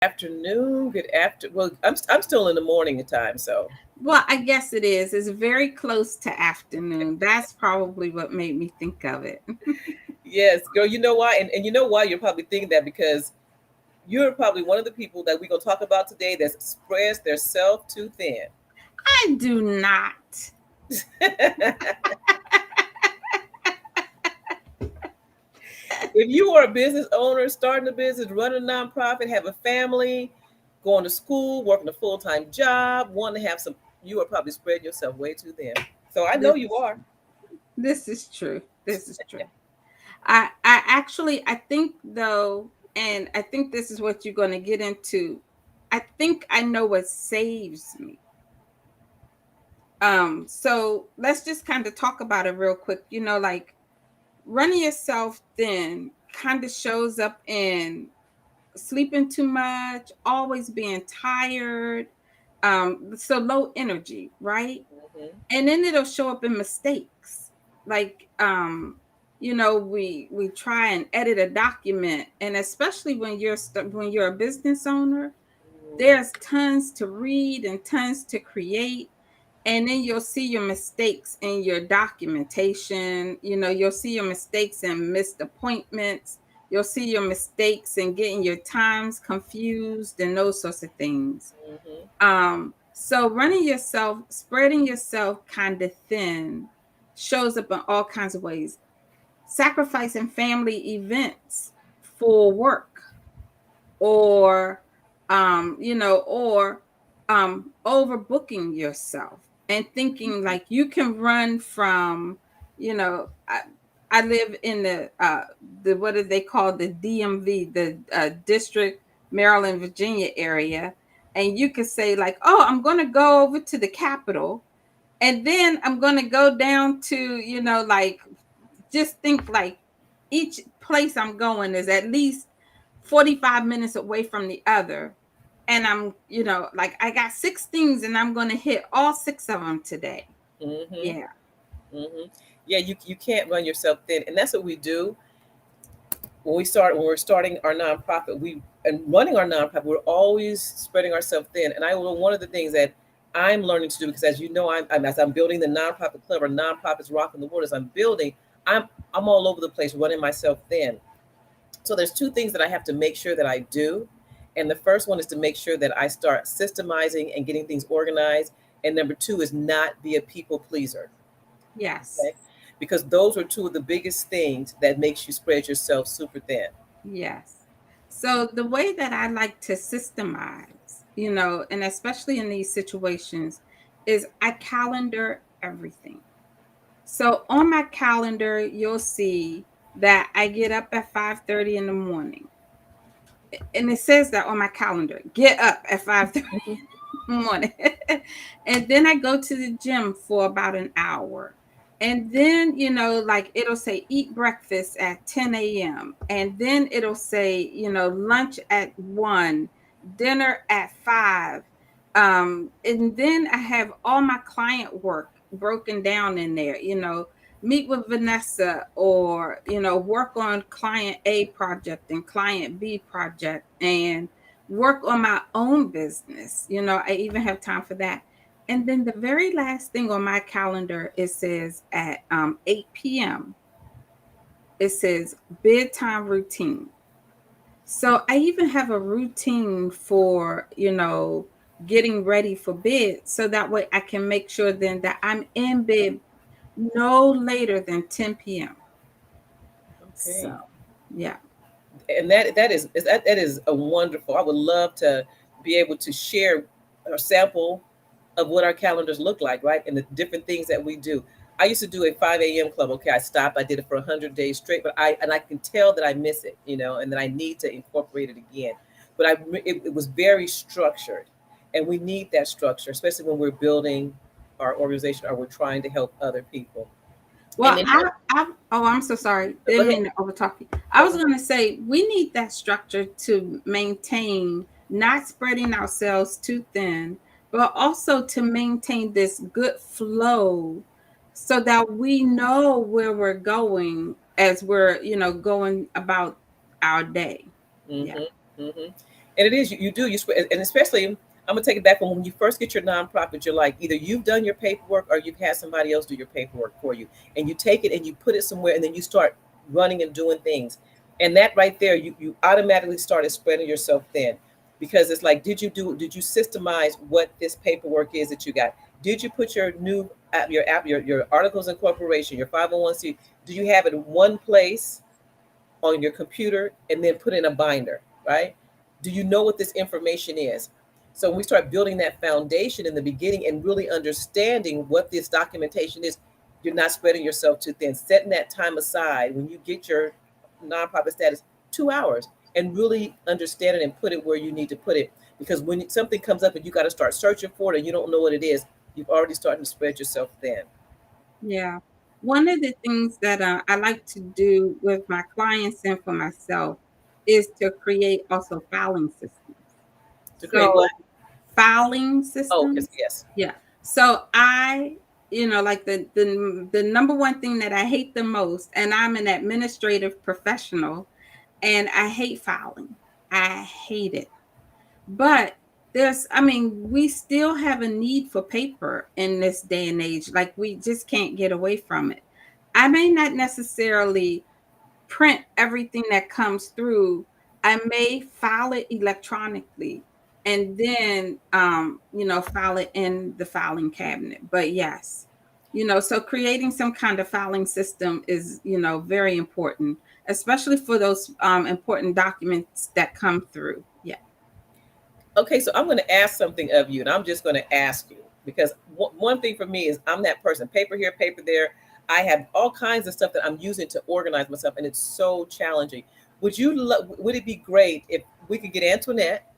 Afternoon, good after. Well, I'm still in the morning time, so Well, I guess it is. It's very close to afternoon. That's probably what made me think of it. yes, girl. You know why? And you know why you're probably thinking that because you're probably one of the people that we're gonna talk about today that spreads their self too thin. I do not. If you are a business owner, starting a business, running a nonprofit, have a family, going to school, working a full time job, wanting to have some, you are probably spreading yourself way too thin. So I know This you are. this is true. This is true. I think though, and I think this is what you're going to get into. I think I know what saves me. So let's just kind of talk about it real quick. Like running yourself thin kind of shows up in sleeping too much, always being tired, so low energy, right? Hmm. And then it'll show up in mistakes. Like we try and edit a document, and especially when you're a business owner, there's tons to read and tons to create, and then you'll see your mistakes in your documentation. You'll see your mistakes in missed appointments. You'll see your mistakes in getting your times confused and those sorts of things. Hmm. So running yourself, spreading yourself kind of thin shows up in all kinds of ways. Sacrificing family events for work, or overbooking yourself and thinking like you can run from, I live in the what do they call the DMV, the District Maryland Virginia area, and you could say like, oh, I'm going to go over to the Capitol, and then I'm going to go down to, like, just think like each place I'm going is at least 45 minutes away from the other. And I'm, like, I got six things and I'm going to hit all six of them today. Hmm. Yeah. Hmm. Yeah, you can't run yourself thin, and that's what we do when we're starting our nonprofit. We and running our nonprofit, we're always spreading ourselves thin. And I will one of the things that I'm learning to do, because as you know, as I'm building the nonprofit club or nonprofits rocking the world, as I'm building, I'm I'm all over the place running myself thin. So there's two things that I have to make sure that I do. And the first one is to make sure that I start systemizing and getting things organized. And number two is not be a people pleaser. Yes. Okay? Because those are two of the biggest things that makes you spread yourself super thin. Yes. So the way that I like to systemize, and especially in these situations, is I calendar everything. So on my calendar, you'll see that I get up at 5:30 in the morning. And it says that on my calendar. Get up at 5:30 in the morning. And then I go to the gym for about an hour. And then, like it'll say eat breakfast at 10 a.m. And then it'll say, lunch at 1, dinner at 5. And then I have all my client work broken down in there, meet with Vannessa, or, work on client A project and client B project, and work on my own business. I even have time for that. And then the very last thing on my calendar, it says at 8 p.m., it says bedtime routine. So I even have a routine for, getting ready for bed. So that way I can make sure then that I'm in bed no later than 10 p.m. So, Okay. yeah. And that is a wonderful. I would love to be able to share a sample of what our calendars look like, right? And the different things that we do. I used to do a 5 a.m. club. Okay, I stopped. I did it for 100 days straight, but I can tell that I miss it, and that I need to incorporate it again. But it was very structured, and we need that structure, especially when we're building our organization or we're trying to help other people. And Well, then I'm so sorry. go Didn't ahead. mean to overtalk you. I No, was going to say we need that structure to maintain not spreading ourselves too thin, but also to maintain this good flow so that we know where we're going as we're, going about our day. Yeah. mm-hmm, mm-hmm. And it is, you do, and especially, I'm gonna take it back from when you first get your nonprofit. You're like, either you've done your paperwork or you've had somebody else do your paperwork for you, and you take it and you put it somewhere, and then you start running and doing things, and that right there, you automatically started spreading yourself thin, because it's like, did you systemize what this paperwork is that you got? Did you put your new your articles of incorporation, your 501c? Do you have it in one place on your computer and then put in a binder, right? Do you know what this information is? So when we start building that foundation in the beginning and really understanding what this documentation is, you're not spreading yourself too thin. Setting that time aside when you get your nonprofit status, 2 hours, and really understand it and put it where you need to put it. Because when something comes up and you got to start searching for it and you don't know what it is, you've already started to spread yourself thin. Yeah. One of the things that I like to do with my clients and for myself is to create also filing systems. To create So what? filing Oh, yes, systems. yes. Yeah. So like the number one thing that I hate the most, and I'm an administrative professional, and I hate filing. I hate it. But we still have a need for paper in this day and age. Like we just can't get away from it. I may not necessarily print everything that comes through. I may file it electronically and then file it in the filing cabinet. But yes, so creating some kind of filing system is, very important, especially for those important documents that come through. Yeah. Okay, so I'm going to ask something of you, and I'm just going to ask you because one thing for me is I'm that person, paper here, paper there. I have all kinds of stuff that I'm using to organize myself, and it's so challenging. Would it be great if we could get Antoinette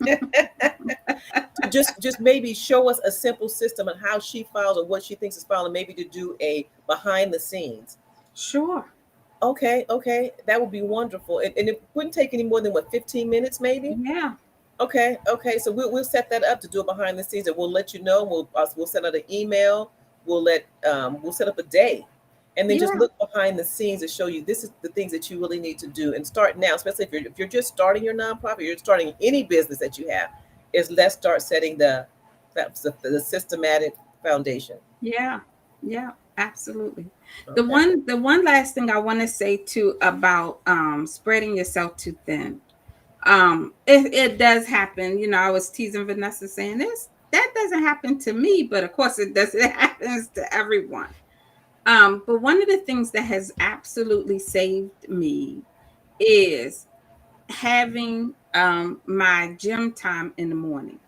to just maybe show us a simple system on how she files or what she thinks is filing, maybe to do a behind the scenes? Sure. Okay, okay, that would be wonderful, and it wouldn't take any more than what, 15 minutes, maybe. Yeah. Okay, okay. So we'll set that up to do it behind the scenes, and we'll let you know. We'll send out an email. We'll set up a day, and then just Yeah. look behind the scenes and show you this is the things that you really need to do and start now. Especially if you're just starting your nonprofit, you're starting any business that you have. Is let's start setting the systematic foundation. Yeah. Yeah. Absolutely. The Okay. one last thing I want to say too about spreading yourself too thin. It does happen. I was teasing Vannessa saying this. That doesn't happen to me, but of course it does. It happens to everyone. But one of the things that has absolutely saved me is having my gym time in the mornings.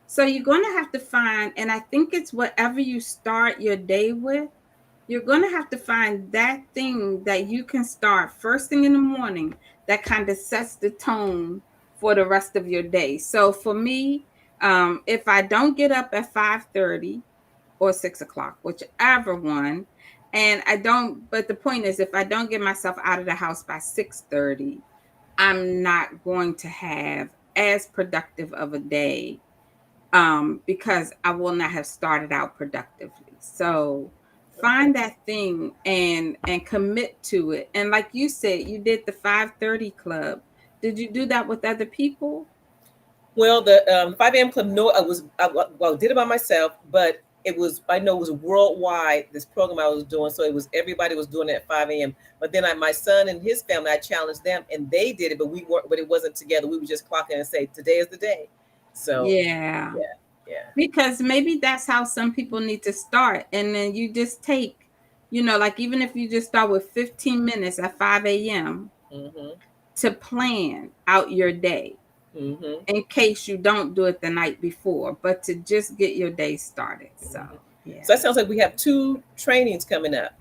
So you're going to have to find, and I think it's whatever you start your day with, you're going to have to find that thing that you can start first thing in the morning that kind of sets the tone for the rest of your day. So for me, if I don't get up at 5:30 or 6 o'clock, whichever one, and I don't, but the point is, if I don't get myself out of the house by 6:30, I'm not going to have as productive of a day because I will not have started out productively. So Okay. find that thing and commit to it. And like you said, you did the 5:30 club. Did you do that with other people? Well, the 5 a.m. club. No, I did it by myself, but I know it was worldwide. This program I was doing, so it was everybody was doing it at 5 a.m. But then my son and his family, I challenged them, and they did it, but we weren't. But it wasn't together. We would just clock in and say today is the day. So Yeah. yeah, yeah. Because maybe that's how some people need to start. And then you just take, like even if you just start with 15 minutes at 5 a.m. Mhm. to plan out your day Mhm. in case you don't do it the night before, but to just get your day started. So, Mhm. So yeah. that sounds like we have two trainings coming up.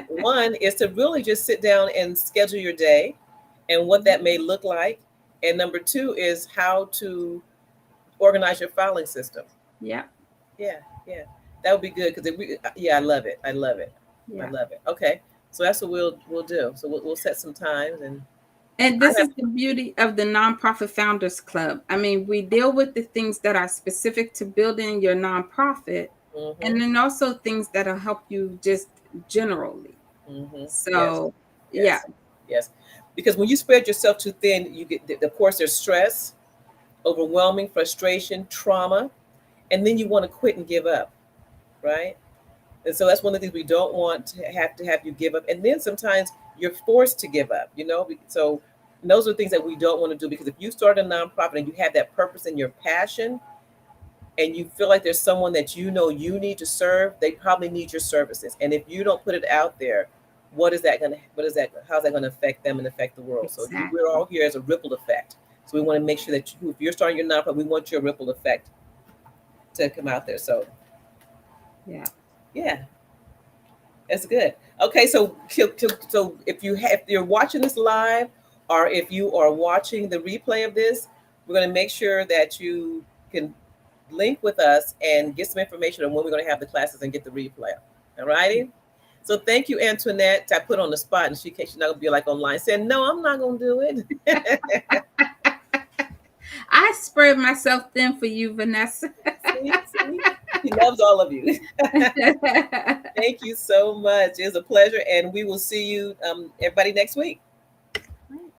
One is to really just sit down and schedule your day and what that may look like. And number two is how to organize your filing system. Yeah. Yeah, yeah, that would be good because yeah, I love it. I love it. I Yeah. love it. Okay, so that's what we'll do. So we'll set some times, and And I this have. is the beauty of the Nonprofit Founders Club. I mean, we deal with the things that are specific to building your nonprofit, Mm-hmm, and then also things that'll help you just generally. mm-hmm. Yes, So, yeah. yes, yes. Because when you spread yourself too thin, you get, of course, there's stress, overwhelming frustration, trauma, and then you want to quit and give up, right? And so that's one of the things we don't want to have you give up. And then sometimes you're forced to give up, you know? So those are things that we don't want to do, because if you start a nonprofit and you have that purpose and your passion, and you feel like there's someone that you know you need to serve, they probably need your services. And if you don't put it out there, how's that gonna affect them and affect the world? So we're Exactly. all here as a ripple effect. So we want to make sure that if you're starting your nonprofit, we want your ripple effect to come out there. So Yeah. yeah, that's good. Okay, so if you're watching this live, or if you are watching the replay of this, we're going to make sure that you can link with us and get some information on when we're going to have the classes and get the replay. All righty. So thank you, Antoinette. I put on the spot, and she's not going to be like online saying, "No, I'm not going to do it." I spread myself thin for you, Vannessa. See, he loves all of you. Thank you so much. It's a pleasure, and we will see you, everybody, next week.